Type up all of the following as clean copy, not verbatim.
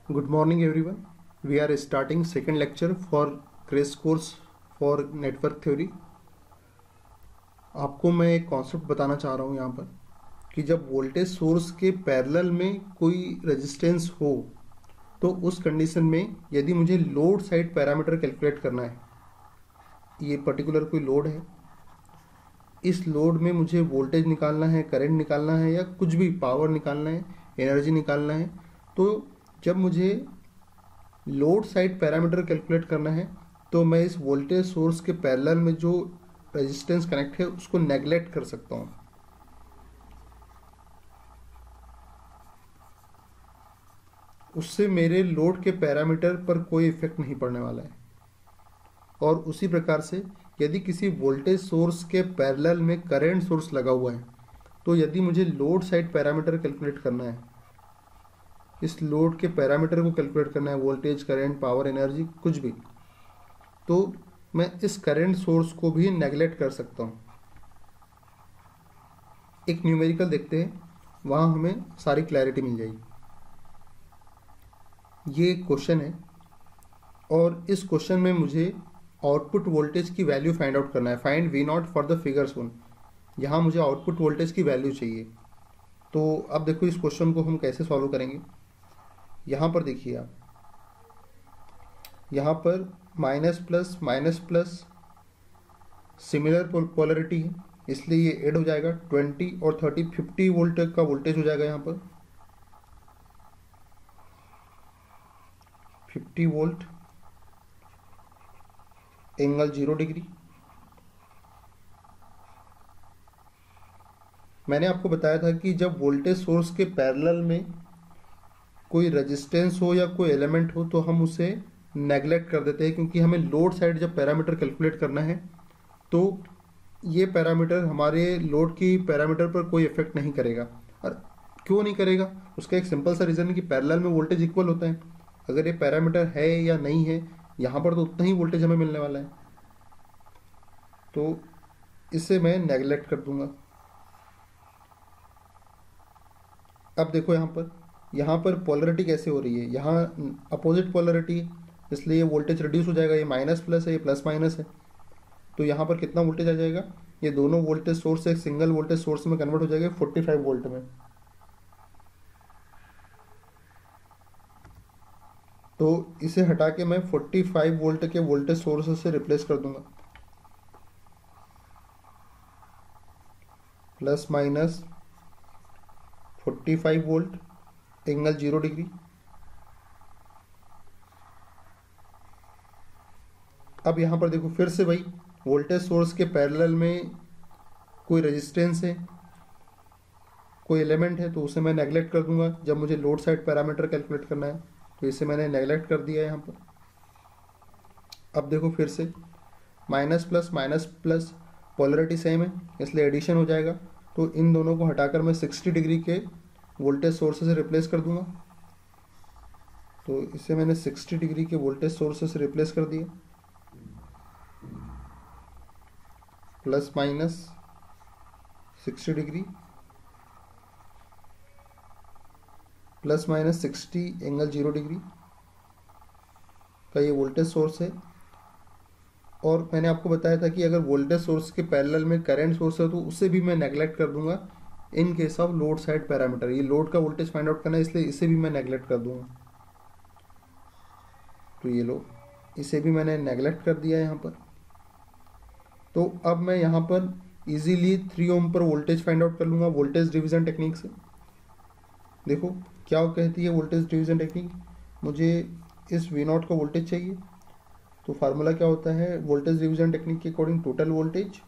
Good morning everyone. We are starting second lecture for crash course for network theory. आपको मैं एक concept बताना चाह रहा हूँ यहाँ पर कि जब वोल्टेज सोर्स के पैरेलल में कोई रेजिस्टेंस हो तो उस कंडीशन में यदि मुझे लोड साइड पैरामीटर कैलकुलेट करना है, ये पर्टिकुलर कोई लोड है, इस लोड में मुझे वोल्टेज निकालना है, करंट निकालना है या कुछ भी पावर निकालना है, एनर्जी निकालना है, तो जब मुझे लोड साइड पैरामीटर कैलकुलेट करना है तो मैं इस वोल्टेज सोर्स के पैरेलल में जो रेजिस्टेंस कनेक्ट है उसको नेगलेक्ट कर सकता हूँ। उससे मेरे लोड के पैरामीटर पर कोई इफेक्ट नहीं पड़ने वाला है। और उसी प्रकार से यदि किसी वोल्टेज सोर्स के पैरेलल में करंट सोर्स लगा हुआ है तो यदि मुझे लोड साइड पैरामीटर कैलकुलेट करना है, इस लोड के पैरामीटर को कैलकुलेट करना है, वोल्टेज, करंट, पावर, एनर्जी, कुछ भी, तो मैं इस करंट सोर्स को भी नेगलेक्ट कर सकता हूँ। एक न्यूमेरिकल देखते हैं, वहाँ हमें सारी क्लैरिटी मिल जाएगी। ये एक क्वेश्चन है और इस क्वेश्चन में मुझे आउटपुट वोल्टेज की वैल्यू फाइंड आउट करना है। Find V naught for the figure shown. यहाँ मुझे आउटपुट वोल्टेज की वैल्यू चाहिए। तो अब देखो इस क्वेश्चन को हम कैसे सॉल्व करेंगे। यहाँ पर देखिए आप, यहाँ पर माइनस प्लस सिमिलर पोलरिटी है, इसलिए ये ऐड हो जाएगा। 20 और 30 50 वोल्ट का वोल्टेज हो जाएगा। यहाँ पर 50 वोल्ट एंगल 0 डिग्री। मैंने आपको बताया था कि जब वोल्टेज सोर्स के पैरेलल में कोई रेजिस्टेंस हो या कोई एलिमेंट हो तो हम उसे नेगलेक्ट कर देते हैं, क्योंकि हमें लोड साइड जब पैरामीटर कैलकुलेट करना है तो ये पैरामीटर हमारे लोड की पैरामीटर पर कोई इफेक्ट नहीं करेगा। और क्यों नहीं करेगा, उसका एक सिंपल सा रीज़न है कि पैरेलल में वोल्टेज इक्वल होता है। अगर ये पैरामीटर है या नहीं है, यहाँ पर तो उतना ही वोल्टेज हमें मिलने वाला है, तो इसे मैं नेगलेक्ट कर दूंगा। अब देखो यहाँ पर पोलरिटी कैसे हो रही है। यहाँ अपोजिट पोलरिटी है, इसलिए वोल्टेज रिड्यूस हो जाएगा। ये माइनस प्लस है, ये प्लस माइनस है, तो यहाँ पर कितना वोल्टेज आ जाएगा, ये दोनों वोल्टेज सोर्स एक सिंगल वोल्टेज सोर्स में कन्वर्ट हो जाएगा 45 वोल्ट में। तो इसे हटा के मैं 45 वोल्ट के वोल्टेज सोर्स से रिप्लेस कर दूंगा। Plus minus 45 volt angle 0 degree. अब यहाँ पर देखो फिर से भाई, वोल्टेज सोर्स के पैरेलल में कोई रेजिस्टेंस है, कोई एलिमेंट है, तो उसे मैं नेगलेक्ट कर दूंगा जब मुझे लोड साइड पैरामीटर कैलकुलेट करना है। तो इसे मैंने नेगलेक्ट कर दिया है यहाँ पर। अब देखो फिर से माइनस प्लस पोलरिटी सेम है, इसलिए एडिशन हो जाएगा। तो इन दोनों को हटाकर मैं 60 डिग्री के वोल्टेज सोर्स से रिप्लेस कर दूंगा। तो इसे मैंने 60 डिग्री के वोल्टेज सोर्स से रिप्लेस कर दिया। Plus minus 60 degree, plus minus 60 angle 0 degree का ये वोल्टेज सोर्स है। और मैंने आपको बताया था कि अगर वोल्टेज सोर्स के पैरेलल में करंट सोर्स है तो उसे भी मैं नेगलेक्ट कर दूंगा in case of load side parameter. ये लोड का वोल्टेज फाइंड आउट करना है, इसलिए इसे भी मैं नेगलेक्ट कर दूंगा। तो ये लो, इसे भी मैंने नेगलेक्ट कर दिया यहाँ पर। तो अब मैं यहाँ पर इजीली 3 ओम पर वोल्टेज फाइंड आउट कर लूँगा वोल्टेज डिवीज़न टेक्निक से। देखो क्या कहती है वोल्टेज डिवीज़न टेक्निक। मुझे इस V0 का वोल्टेज चाहिए, तो फार्मूला क्या होता है वोल्टेज डिवीज़न टेक्निक के अकॉर्डिंग, टोटल वोल्टेज,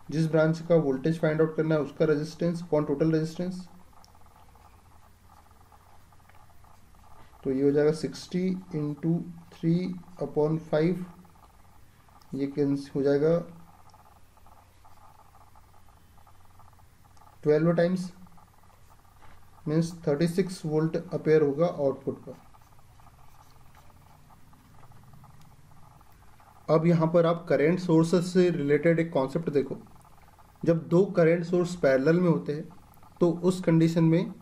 जिस ब्रांच का वोल्टेज फाइंड आउट करना है उसका रेजिस्टेंस अपॉन टोटल रेजिस्टेंस। तो ये हो जाएगा 60 इंटू 3/5, ये कैंसिल हो जाएगा 12 टाइम्स, मीन्स 36 वोल्ट अपेयर होगा आउटपुट पर। अब यहाँ पर आप करंट सोर्सेस से रिलेटेड एक कॉन्सेप्ट देखो। जब दो करंट सोर्स पैरेलल में होते हैं तो उस कंडीशन में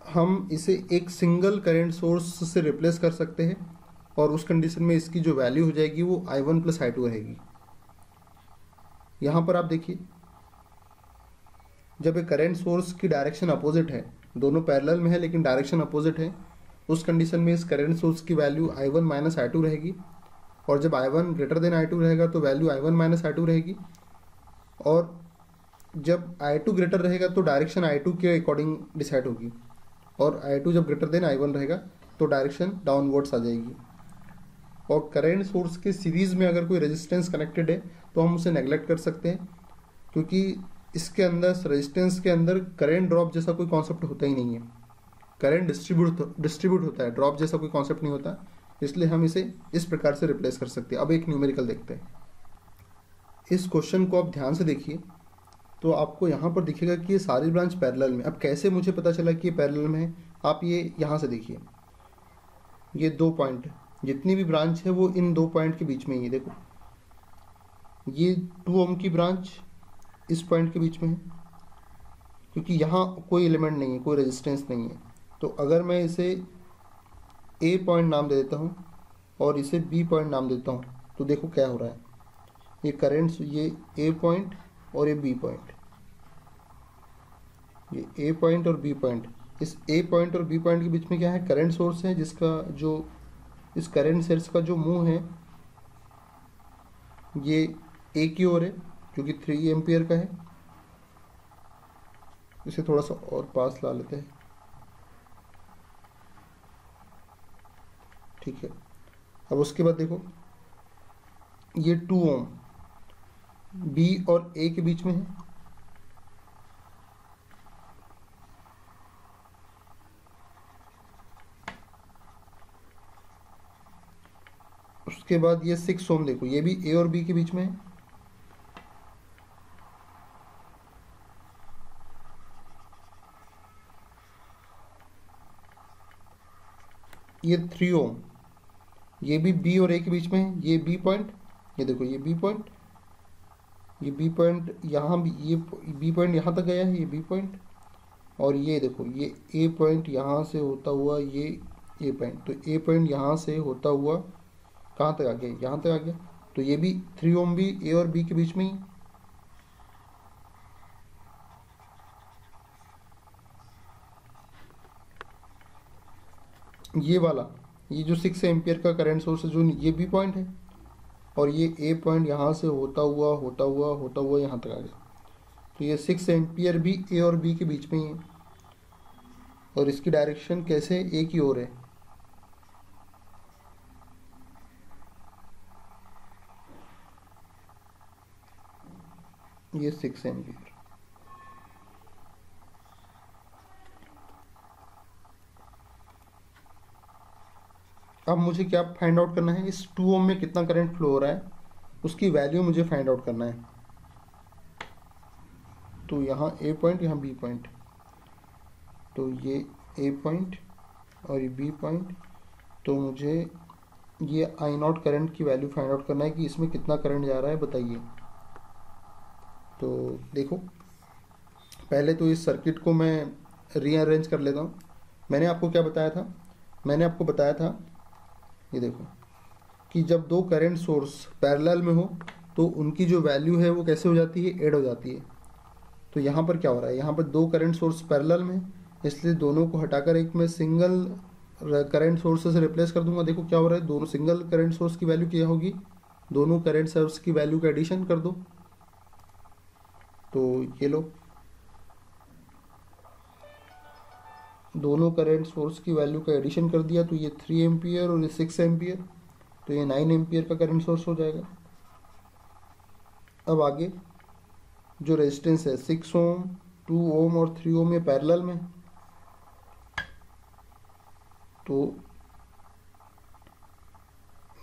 हम इसे एक सिंगल करंट सोर्स से रिप्लेस कर सकते हैं, और उस कंडीशन में इसकी जो वैल्यू हो जाएगी वो I1 प्लस I2 रहेगी। यहाँ पर आप देखिए, जब एक करंट सोर्स की डायरेक्शन अपोजिट है, दोनों पैरेलल में है लेकिन डायरेक्शन अपोजिट है, उस कंडीशन में इस करंट सोर्स की वैल्यू I1 माइनस I2 रहेगी, और जब I1 ग्रेटर देन I2 रहेगा तो वैल्यू I1 माइनस I2 रहेगी, और जब I2 ग्रेटर रहेगा तो डायरेक्शन I2 के अकॉर्डिंग डिसाइड होगी, और I2 जब ग्रेटर देन I1 रहेगा तो डायरेक्शन डाउनवर्ड्स आ जाएगी। और करंट सोर्स के सीरीज में अगर कोई रेजिस्टेंस कनेक्टेड है तो हम उसे नेग्लेक्ट कर सकते हैं, क्योंकि इसके अंदर रेजिस्टेंस के अंदर करंट ड्रॉप जैसा कोई कॉन्सेप्ट होता ही नहीं है। करंट डिस्ट्रीब्यूट होता है, ड्रॉप जैसा कोई कॉन्सेप्ट नहीं होता, इसलिए हम इसे इस प्रकार से रिप्लेस कर सकते हैं। अब एक न्यूमेरिकल देखते हैं। इस क्वेश्चन को आप ध्यान से देखिए तो आपको यहाँ पर दिखेगा कि ये सारी ब्रांच पैरेलल में। अब कैसे मुझे पता चला कि ये पैरेलल में है, आप ये यहाँ से देखिए, ये 2 पॉइंट, जितनी भी ब्रांच है वो इन 2 पॉइंट के बीच में ही है। देखो ये 2 ओम की ब्रांच इस पॉइंट के बीच में है, क्योंकि यहाँ कोई एलिमेंट नहीं है, कोई रेजिस्टेंस नहीं है। तो अगर मैं इसे ए पॉइंट नाम दे देता हूँ और इसे बी पॉइंट नाम देता हूँ, तो देखो क्या हो रहा है। ये करंट्स, ये ए पॉइंट और ये बी पॉइंट, ये ए पॉइंट और बी पॉइंट, इस ए पॉइंट और बी पॉइंट के बीच में क्या है, करंट सोर्स है, जिसका जो इस करंट सोर्स का जो मुंह है ये ए की ओर है, जो कि 3 एम्पियर का है। इसे थोड़ा सा और पास ला लेते हैं, ठीक है। अब उसके बाद देखो ये 2 ओम बी और ए के बीच में है, उसके बाद ये 6 ओम देखो, ये भी ए और बी के बीच में है, ये 3 ओम, ये भी बी और ए के बीच में है, ये बी पॉइंट, ये देखो ये बी पॉइंट, ये बी पॉइंट यहाँ भी, ये बी पॉइंट यहाँ तक गया है, ये बी पॉइंट, और ये देखो ये ए पॉइंट यहाँ से होता हुआ ये ए पॉइंट, तो ए पॉइंट यहाँ से होता हुआ कहाँ तक आ गया, यहाँ तक आ गया। तो ये भी 3 ओम भी ए और बी के बीच में ही। ये वाला, ये जो 6 एम्पियर का करंट सोर्स है, जो ये बी पॉइंट है, और ये ए पॉइंट यहाँ से होता हुआ होता हुआ होता हुआ यहाँ तक आ गया। तो ये 6 एम्पियर भी ए और बी के बीच में ही है, और इसकी डायरेक्शन कैसे, ए की ओर है। ये 6 एम्पियर। अब मुझे क्या फाइंड आउट करना है, इस 2 ओम में कितना करंट फ्लो हो रहा है उसकी वैल्यू मुझे फाइंड आउट करना है। तो यहाँ ए पॉइंट, यहाँ बी पॉइंट, तो ये ए पॉइंट और ये बी पॉइंट, तो मुझे ये आई नॉट करंट की वैल्यू फाइंड आउट करना है कि इसमें कितना करंट जा रहा है, बताइए। तो देखो पहले तो इस सर्किट को मैं रीअरेंज कर लेता हूँ। मैंने आपको क्या बताया था, मैंने आपको बताया था, ये देखो कि जब 2 करंट सोर्स पैरेलल में हो तो उनकी जो वैल्यू है वो कैसे हो जाती है, ऐड हो जाती है। तो यहाँ पर क्या हो रहा है, यहाँ पर 2 करंट सोर्स पैरेलल में, इसलिए दोनों को हटाकर एक मैं सिंगल करंट सोर्स से रिप्लेस कर दूंगा। देखो क्या हो रहा है, दोनों सिंगल करंट सोर्स की वैल्यू क्या होगी, दोनों करंट सोर्स की वैल्यू का एडिशन कर दो। तो ये लो, दोनों करंट सोर्स की वैल्यू का एडिशन कर दिया, तो ये 3 एम्पियर और ये 6 एम्पियर, तो ये 9 एम्पियर का करंट सोर्स हो जाएगा। अब आगे जो रेजिस्टेंस है 6 ओम, 2 ओम और 3 ओम, ये पैरेलल में, तो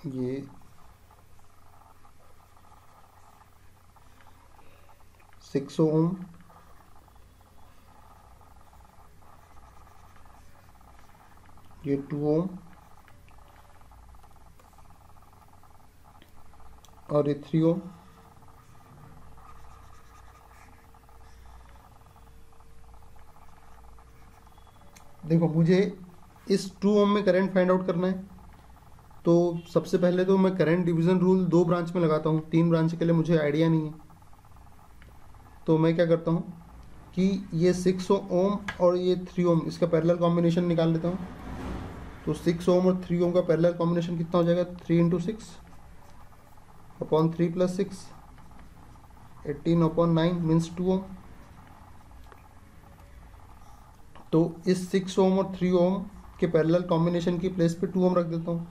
ये 6 ओम, ये 2 ओम और ये 3 ओम, देखो मुझे इस 2 ओम में करंट फाइंड आउट करना है, तो सबसे पहले तो मैं करंट डिवीजन रूल 2 ब्रांच में लगाता हूँ, 3 ब्रांच के लिए मुझे आइडिया नहीं है। तो मैं क्या करता हूँ कि ये 6 ओम और ये 3 ओम इसका पैरेलल कॉम्बिनेशन निकाल लेता हूँ। तो 6 ओम और 3 ओम का पैरेलल कॉम्बिनेशन कितना हो जाएगा, 3 into 6 upon 3 plus 6 18 upon 9 means 2 ओम। तो इस 6 ओम और 3 ओम के पैरेलल कॉम्बिनेशन की प्लेस पे 2 ओम रख देता हूँ।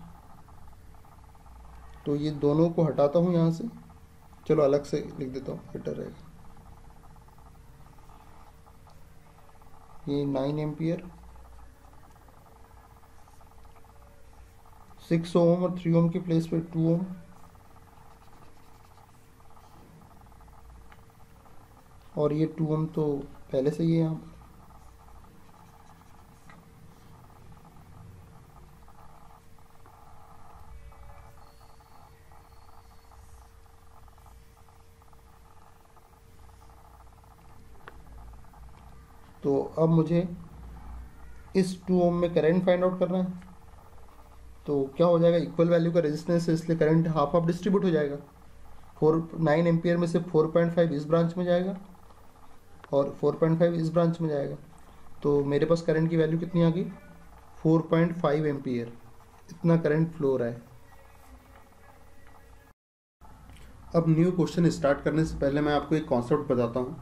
तो ये दोनों को हटाता हूँ यहाँ से, चलो अलग से लिख देता हूँ, बेटर रहेगा। ये 9 एम्पियर 6 ओम और 3 ओम की प्लेस पे 2 ओम, और ये 2 ओम तो पहले से ही है यहाँ पर। तो अब मुझे इस 2 ओम में करंट फाइंड आउट करना है। तो क्या हो जाएगा, इक्वल वैल्यू का रेजिस्टेंस है इसलिए करंट हाफ हाफ डिस्ट्रीब्यूट हो जाएगा। 9 एम्पियर में से 4.5 इस ब्रांच में जाएगा और 4.5 इस ब्रांच में जाएगा। तो मेरे पास करंट की वैल्यू कितनी आ गई, 4.5 एम्पियर, इतना करंट फ्लो हो रहा है। अब न्यू क्वेश्चन स्टार्ट करने से पहले मैं आपको एक कॉन्सेप्ट बताता हूँ,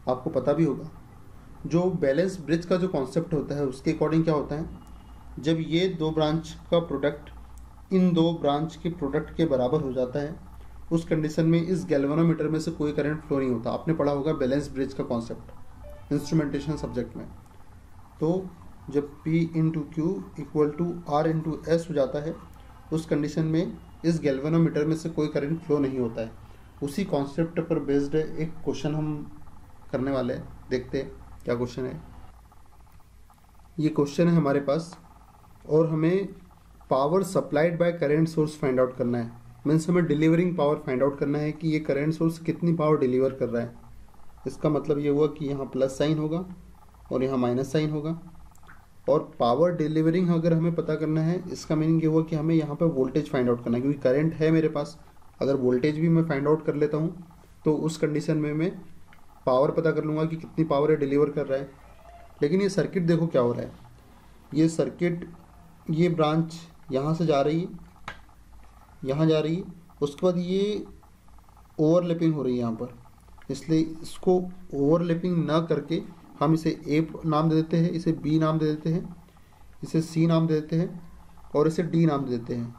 आपको पता भी होगा। जो बैलेंस ब्रिज का जो कॉन्सेप्ट होता है उसके अकॉर्डिंग क्या होता है, जब ये 2 ब्रांच का प्रोडक्ट इन 2 ब्रांच के प्रोडक्ट के बराबर हो जाता है, उस कंडीशन में इस गैल्वेनोमीटर में से कोई करंट फ्लो नहीं होता। आपने पढ़ा होगा बैलेंस ब्रिज का कॉन्सेप्ट इंस्ट्रूमेंटेशन सब्जेक्ट में। तो जब P into Q equal to R into S हो जाता है, उस कंडीशन में इस गैल्वेनोमीटर में से कोई करंट फ्लो नहीं होता है। उसी कॉन्सेप्ट पर बेस्ड एक क्वेश्चन हम करने वाले हैं, देखते हैं क्या क्वेश्चन है। ये क्वेश्चन है हमारे पास और हमें power supplied by current source find out करना है। मीन्स हमें डिलीवरिंग पावर फाइंड आउट करना है कि ये करंट सोर्स कितनी पावर डिलीवर कर रहा है। इसका मतलब ये हुआ कि यहाँ प्लस साइन होगा और यहाँ माइनस साइन होगा। और पावर डिलीवरिंग अगर हमें पता करना है, इसका मीनिंग ये हुआ कि हमें यहाँ पर वोल्टेज फाइंड आउट करना है, क्योंकि करंट है मेरे पास। अगर वोल्टेज भी मैं फाइंड आउट कर लेता हूँ तो उस कंडीशन में मैं पावर पता कर लूँगा कि कितनी पावर है डिलीवर कर रहा है। लेकिन ये सर्किट देखो क्या हो रहा है, ये सर्किट, ये ब्रांच यहाँ से जा रही है, यहाँ जा रही है, उसके बाद ये ओवरलैपिंग हो रही है यहाँ पर, इसलिए इसको ओवरलैपिंग ना करके हम इसे ए नाम दे देते हैं, इसे बी नाम दे देते हैं, इसे सी नाम दे देते हैं और इसे डी नाम दे देते हैं,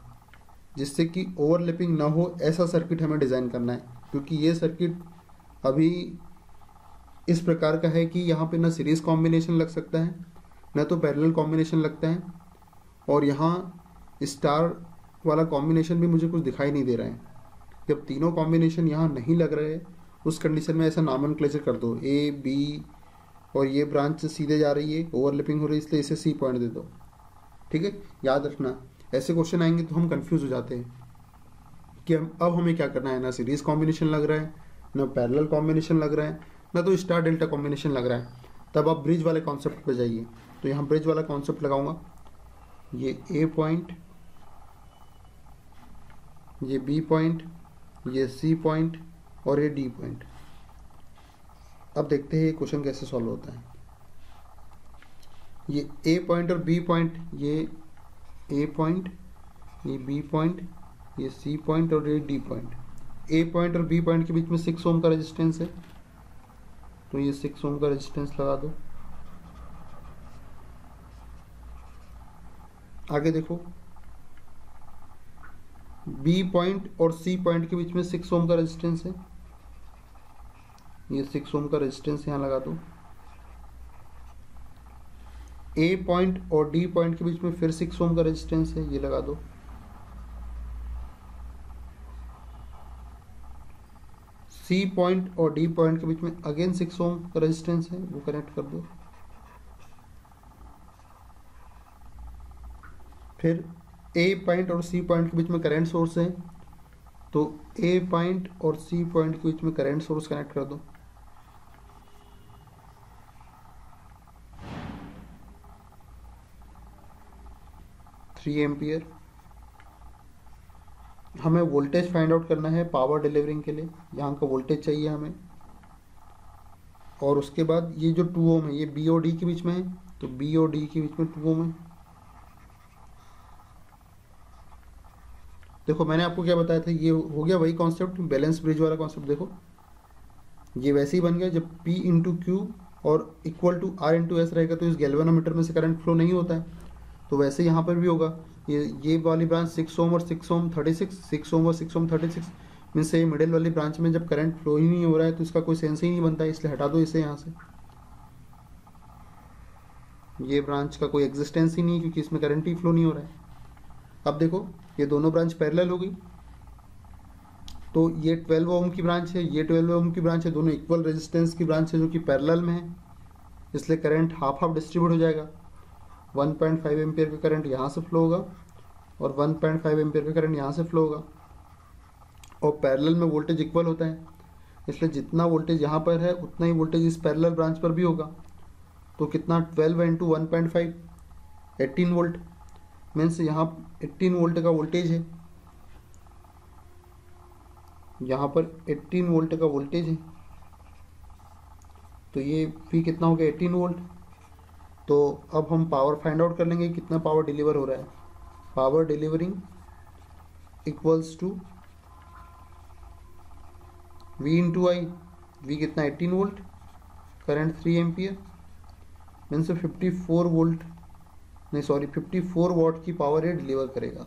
जिससे कि ओवरलैपिंग ना हो ऐसा सर्किट हमें डिज़ाइन करना है। क्योंकि ये सर्किट अभी इस प्रकार का है कि यहाँ पे ना सीरीज़ कॉम्बिनेशन लग सकता है, ना तो पैरेलल कॉम्बिनेशन लगता है, और यहाँ स्टार वाला कॉम्बिनेशन भी मुझे कुछ दिखाई नहीं दे रहा है। जब तीनों कॉम्बिनेशन यहाँ नहीं लग रहे हैं, उस कंडीशन में ऐसा नॉमेनक्लेचर कर दो, ए बी और ये ब्रांच सीधे जा रही है, ओवरलैपिंग हो रही है, इसलिए इसे सी पॉइंट दे दो। ठीक है, याद रखना ऐसे क्वेश्चन आएंगे तो हम कंफ्यूज हो जाते हैं कि अब हमें क्या करना है। ना सीरीज कॉम्बिनेशन लग रहा है, ना पैरेलल कॉम्बिनेशन लग रहा है, ना तो स्टार डेल्टा कॉम्बिनेशन लग रहा है। तब आप ब्रिज वाले कॉन्सेप्ट पे जाइए। तो यहाँ ब्रिज वाला कॉन्सेप्ट लगाऊंगा, ये ए पॉइंट, ये बी पॉइंट, ये सी पॉइंट और ये डी पॉइंट। अब देखते हैं ये क्वेश्चन कैसे सॉल्व होता है। ये ए पॉइंट और बी पॉइंट, ये ए पॉइंट, ये बी पॉइंट, ये सी पॉइंट और ये डी पॉइंट। ए पॉइंट और बी पॉइंट के बीच में 6 ओम का रेजिस्टेंस है, तो ये 6 ओम का रेजिस्टेंस लगा दो। आगे देखो, बी पॉइंट और सी पॉइंट के बीच में 6 ओम का रेजिस्टेंस है, ये 6 ओम का रेजिस्टेंस यहाँ लगा दो। ए पॉइंट और डी पॉइंट के बीच में फिर 6 ओम का रेजिस्टेंस है, ये लगा दो। सी पॉइंट और डी पॉइंट के बीच में अगेन 6 ओम का रेजिस्टेंस है, वो कनेक्ट कर दो। फिर ए पॉइंट और सी पॉइंट के बीच में करंट सोर्स है, तो ए पॉइंट और सी पॉइंट के बीच में करंट सोर्स कनेक्ट कर दो। 3 एम्पियर। हमें वोल्टेज फाइंड आउट करना है पावर डिलीवरिंग के लिए, यहाँ का वोल्टेज चाहिए हमें। और उसके बाद ये जो 2 ओम है ये बी और डी के बीच में है, तो बी और डी के बीच में 2 ओम है। देखो मैंने आपको क्या बताया था, ये हो गया वही कॉन्सेप्ट, बैलेंस ब्रिज वाला कॉन्सेप्ट। देखो ये वैसे ही बन गया, जब P इंटू क्यू और equal to R into S रहेगा तो इस गैल्वेनोमीटर में से करंट फ्लो नहीं होता है। तो वैसे यहाँ पर भी होगा, ये वाली ब्रांच 6 ओम और 6 ओम 36, 6 ओम और 6 ओम 36 मीन्स ये मिडिल वाली ब्रांच में जब करंट फ्लो ही नहीं हो रहा है तो इसका कोई सेंस ही नहीं बनता है, इसलिए हटा दो इसे यहाँ से। ये ब्रांच का कोई एग्जिस्टेंस ही नहीं है क्योंकि इसमें करंट ही फ्लो नहीं हो रहा है। अब देखो ये दोनों ब्रांच पैरेलल हो गई, तो ये 12 ओम की ब्रांच है, ये 12 ओम की ब्रांच है, दोनों इक्वल रेजिस्टेंस की ब्रांच है जो कि पैरेलल में है, इसलिए करंट हाफ हाफ डिस्ट्रीब्यूट हो जाएगा। 1.5 एम्पियर का करंट यहाँ से फ्लो होगा और 1.5 एम्पियर का करंट यहाँ से फ्लो होगा। और पैरेलल में वोल्टेज इक्वल होता है, इसलिए जितना वोल्टेज यहाँ पर है उतना ही वोल्टेज इस पैरेलल ब्रांच पर भी होगा। तो कितना 12 इंटू 1.5 18 वोल्ट, मीन्स यहाँ 18 वोल्ट का वोल्टेज है, यहाँ पर 18 वोल्ट का वोल्टेज है। तो ये फी कितना हो गया 18 वोल्ट। तो अब हम पावर फाइंड आउट कर लेंगे कितना पावर डिलीवर हो रहा है। Power delivering equals to V into I, V कितना 18 volt, current 3 ampere, means 54 volt नहीं सॉरी 54 वॉट की पावर ये डिलीवर करेगा।